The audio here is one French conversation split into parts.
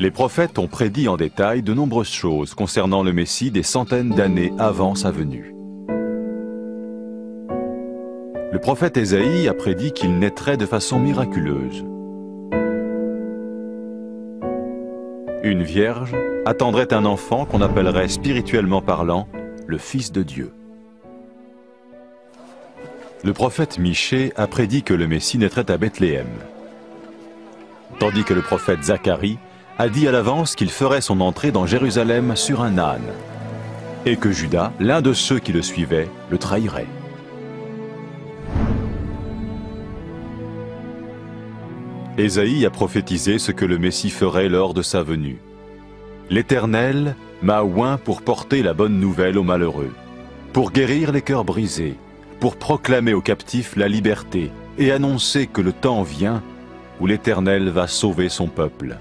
Les prophètes ont prédit en détail de nombreuses choses concernant le Messie des centaines d'années avant sa venue. Le prophète Ésaïe a prédit qu'il naîtrait de façon miraculeuse. Une vierge attendrait un enfant qu'on appellerait spirituellement parlant le Fils de Dieu. Le prophète Michée a prédit que le Messie naîtrait à Bethléem, tandis que le prophète Zacharie a dit à l'avance qu'il ferait son entrée dans Jérusalem sur un âne, et que Judas, l'un de ceux qui le suivaient, le trahirait. Ésaïe a prophétisé ce que le Messie ferait lors de sa venue. L'Éternel m'a oint pour porter la bonne nouvelle aux malheureux, pour guérir les cœurs brisés, pour proclamer aux captifs la liberté et annoncer que le temps vient où l'Éternel va sauver son peuple.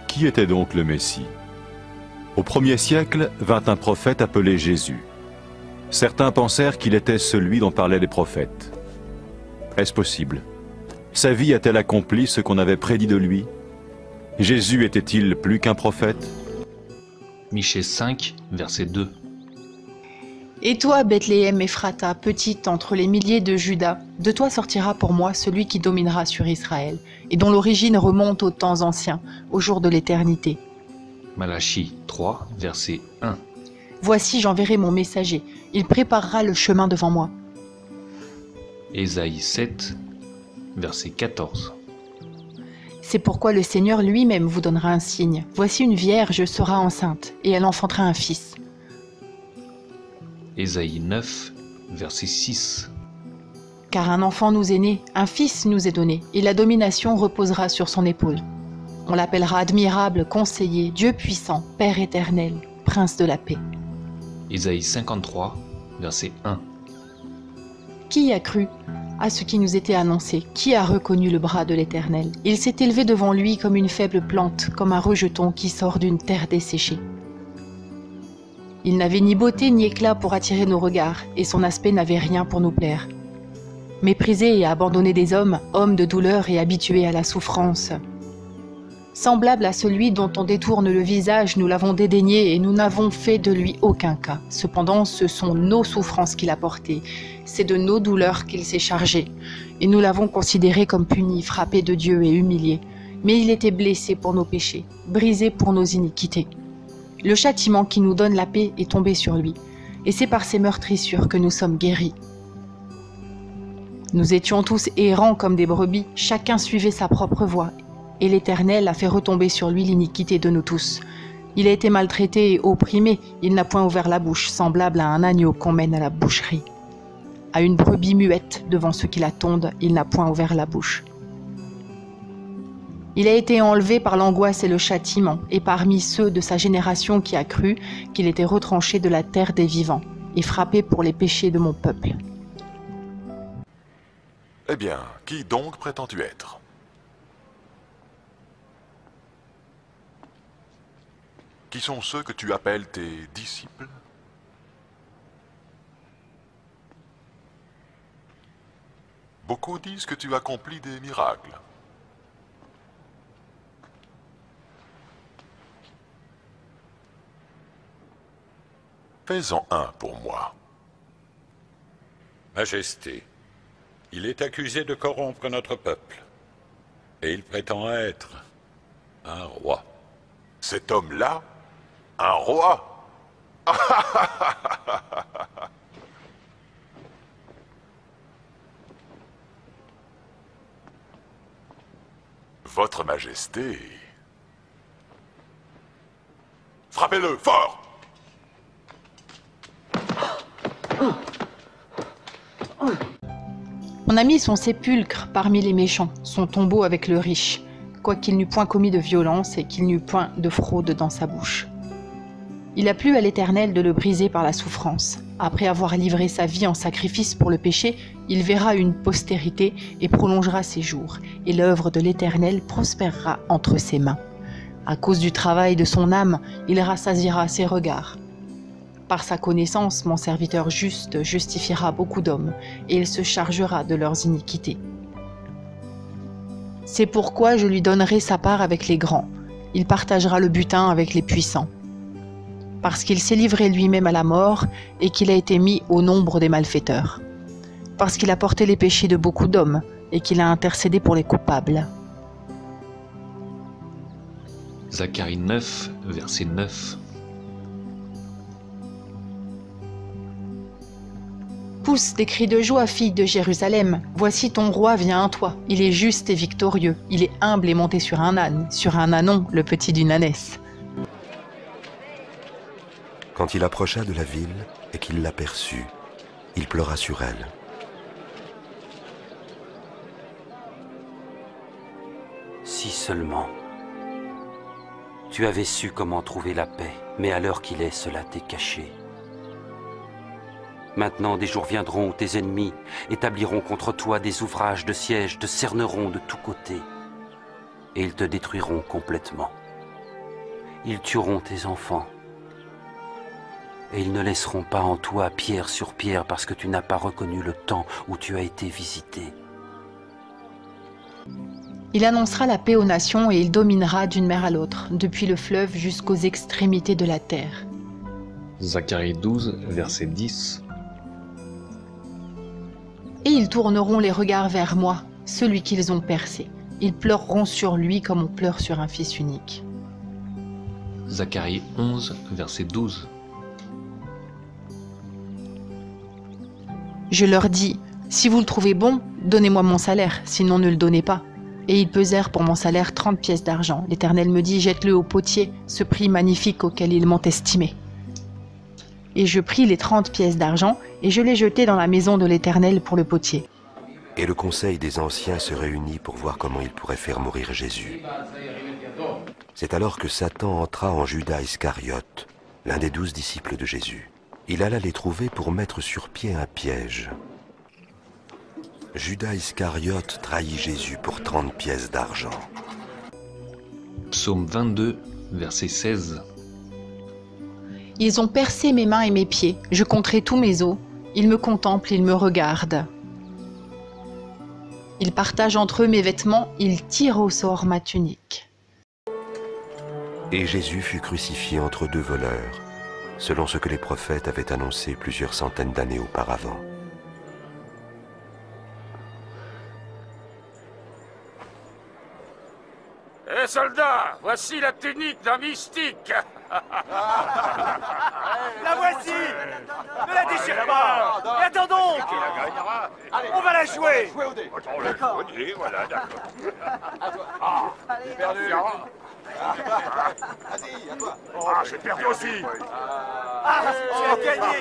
Qui était donc le Messie? Au 1er siècle vint un prophète appelé Jésus. Certains pensèrent qu'il était celui dont parlaient les prophètes. Est-ce possible? Sa vie a-t-elle accompli ce qu'on avait prédit de lui? Jésus était-il plus qu'un prophète? Michée 5, verset 2. Et toi, Bethléem Ephrata, petite entre les milliers de Juda, de toi sortira pour moi celui qui dominera sur Israël, et dont l'origine remonte aux temps anciens, au jour de l'éternité. Malachie 3, verset 1. Voici, j'enverrai mon messager, il préparera le chemin devant moi. Ésaïe 7, verset 14. C'est pourquoi le Seigneur lui-même vous donnera un signe. Voici une vierge sera enceinte, et elle enfantera un fils. Ésaïe 9, verset 6. Car un enfant nous est né, un fils nous est donné, et la domination reposera sur son épaule. On l'appellera admirable, conseiller, Dieu puissant, Père éternel, Prince de la paix. Ésaïe 53, verset 1. Qui a cru à ce qui nous était annoncé? Qui a reconnu le bras de l'Éternel? Il s'est élevé devant lui comme une faible plante, comme un rejeton qui sort d'une terre desséchée. Il n'avait ni beauté ni éclat pour attirer nos regards, et son aspect n'avait rien pour nous plaire. Méprisé et abandonné des hommes, homme de douleur et habitué à la souffrance. Semblable à celui dont on détourne le visage, nous l'avons dédaigné et nous n'avons fait de lui aucun cas. Cependant, ce sont nos souffrances qu'il a portées, c'est de nos douleurs qu'il s'est chargé, et nous l'avons considéré comme puni, frappé de Dieu et humilié. Mais il était blessé pour nos péchés, brisé pour nos iniquités. Le châtiment qui nous donne la paix est tombé sur lui, et c'est par ses meurtrissures que nous sommes guéris. Nous étions tous errants comme des brebis, chacun suivait sa propre voie, et l'Éternel a fait retomber sur lui l'iniquité de nous tous. Il a été maltraité et opprimé, il n'a point ouvert la bouche, semblable à un agneau qu'on mène à la boucherie. À une brebis muette devant ceux qui la tondent, il n'a point ouvert la bouche. Il a été enlevé par l'angoisse et le châtiment, et parmi ceux de sa génération qui a cru qu'il était retranché de la terre des vivants, et frappé pour les péchés de mon peuple. Eh bien, qui donc prétends-tu être? Qui sont ceux que tu appelles tes disciples? Beaucoup disent que tu accomplis des miracles. Fais-en un pour moi. Majesté, il est accusé de corrompre notre peuple, et il prétend être un roi. Cet homme-là? Un roi? Votre Majesté... Frappez-le, fort! On a mis son sépulcre parmi les méchants, son tombeau avec le riche, quoiqu'il n'eût point commis de violence et qu'il n'eût point de fraude dans sa bouche. Il a plu à l'Éternel de le briser par la souffrance. Après avoir livré sa vie en sacrifice pour le péché, il verra une postérité et prolongera ses jours, et l'œuvre de l'Éternel prospérera entre ses mains. À cause du travail de son âme, il rassasiera ses regards. Par sa connaissance, mon serviteur juste justifiera beaucoup d'hommes, et il se chargera de leurs iniquités. C'est pourquoi je lui donnerai sa part avec les grands. Il partagera le butin avec les puissants. Parce qu'il s'est livré lui-même à la mort et qu'il a été mis au nombre des malfaiteurs. Parce qu'il a porté les péchés de beaucoup d'hommes et qu'il a intercédé pour les coupables. Zacharie 9, verset 9. Pousse des cris de joie, fille de Jérusalem. Voici ton roi vient à toi. Il est juste et victorieux. Il est humble et monté sur un ânon, le petit d'une ânesse. Quand il approcha de la ville et qu'il l'aperçut, il pleura sur elle. Si seulement tu avais su comment trouver la paix, mais à l'heure qu'il est, cela t'est caché. Maintenant, des jours viendront où tes ennemis établiront contre toi des ouvrages de siège, te cerneront de tous côtés, et ils te détruiront complètement. Ils tueront tes enfants, et ils ne laisseront pas en toi pierre sur pierre parce que tu n'as pas reconnu le temps où tu as été visité. Il annoncera la paix aux nations et il dominera d'une mer à l'autre, depuis le fleuve jusqu'aux extrémités de la terre. Zacharie 12, verset 10. Et ils tourneront les regards vers moi, celui qu'ils ont percé. Ils pleureront sur lui comme on pleure sur un fils unique. Zacharie 11, verset 12. Je leur dis, si vous le trouvez bon, donnez-moi mon salaire, sinon ne le donnez pas. Et ils pesèrent pour mon salaire 30 pièces d'argent. L'Éternel me dit, jette-le au potier, ce prix magnifique auquel ils m'ont estimé. Et je pris les 30 pièces d'argent et je les jetai dans la maison de l'Éternel pour le potier. Et le conseil des anciens se réunit pour voir comment il pourrait faire mourir Jésus. C'est alors que Satan entra en Judas Iscariote, l'un des 12 disciples de Jésus. Il alla les trouver pour mettre sur pied un piège. Judas Iscariote trahit Jésus pour 30 pièces d'argent. Psaume 22, verset 16. Ils ont percé mes mains et mes pieds, je compterai tous mes os. Ils me contemplent, ils me regardent. Ils partagent entre eux mes vêtements, ils tirent au sort ma tunique. Et Jésus fut crucifié entre deux voleurs, selon ce que les prophètes avaient annoncé plusieurs centaines d'années auparavant. Eh soldats, voici la tunique d'un mystique. La voici. Ne la déchire pas. Et attends donc. On va la jouer. D'accord. Voilà, d'accord. Ah, j'ai perdu. Vas-y, à toi. Ah, j'ai perdu aussi. Ah, tu as gagné.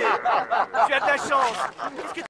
Tu as de la chance. Qu'est-ce que